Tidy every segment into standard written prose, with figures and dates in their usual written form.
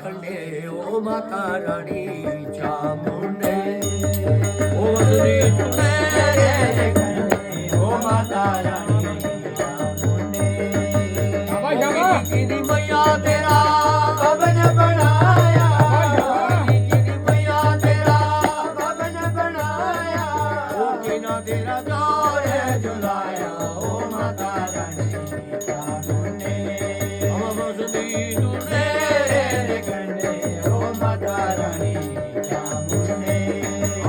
खंडे ओ माता रानी चामुंडे ओ वसुरी तुने रे खंडे ओ माता रानी चामुंडे गिरी मैया तेरा भवन बनाया गिरी मैया तेरा भवन बनाया ओ किना तेरा जोर है झुलाया ओ माता रानी चामुंडे ओ वसुरी तुने रे खंडे ओ माता रानी चामुंडे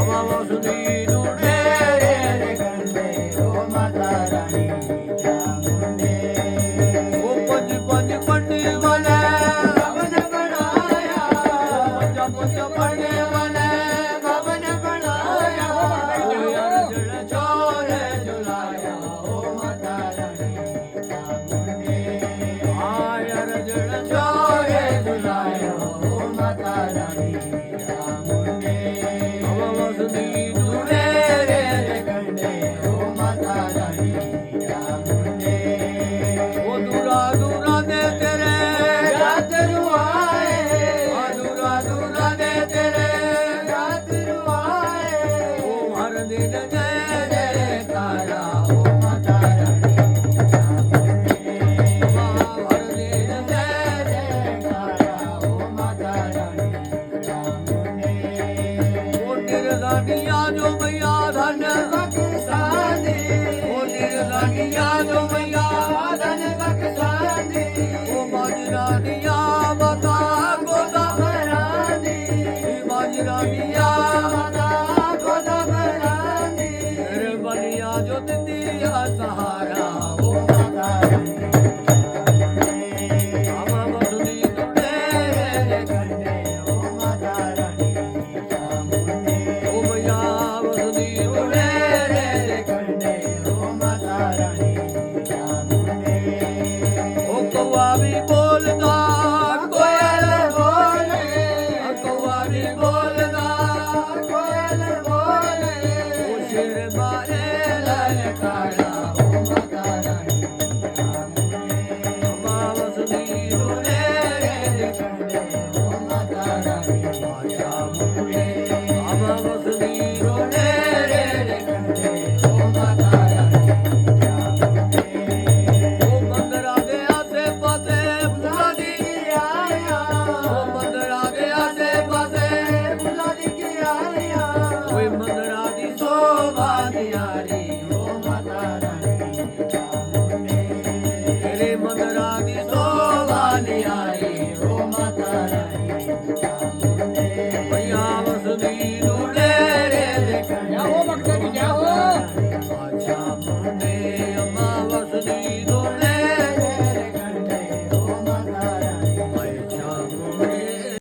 ओ वसुरी तुने रे खंडे ओ माता रानी चामुंडे ओ पंज पंज पंडे वाले भवन बनाया पंज पंज पंडे वाले भवन बनाया अर्जुन चोर झुलाया ओ माता रानी चामुंडे आय अर्जुन चोर झुलाया ओ माता रानी चामुंडे ओ वसुधी तुने रे खंडे ओ माता रानी चामुंडे ओ दूरा दूरा दे तेरे रात रुआए दूरा दूरा दे तेरे रात रुआए ओ हर दिन जय जयकारा ओ माता रानी चामुंडे हर दिन जय जयकारा ओ माता रानी चामुंडे ओ निर्दानिया जो मैया धन बख्शाने ओ निर्दानिया जो मैया धन बख्शाने ओ बाजरा दिया बता गोदा भराने बाजरा दिया बता गोदा भराने तेरे बलिया जो दिया सहारा ओ माता रानी चामुंडे आमा वसुधी तुने रे खंडे ओ माता रानी चामुंडे ओ मैया वसुधी तुने रे खंडे ओ माता रानी चामुंडे ओ कौवा भी बोलता कोयल बोले कौवा भी बोलता कोयल बोले ओ शेर मारे ललकारा ओ माता रानी चामुंडे अम्मा वसुधी तुने रे खंडे ओ माता रानी चामुंडे अम्मा वसुधी तुने रे खंडे ओ माता रानी चामुंडे ओ मंदिरा दे आसे पासे फुला दी आया ओ मंदिरा दे आसे पासे फुला दी आया ओए मंदिरा दी शोभा दियारी ओ माता रानी चामुंडे तेरे मंदिरा दी शोभा नियारी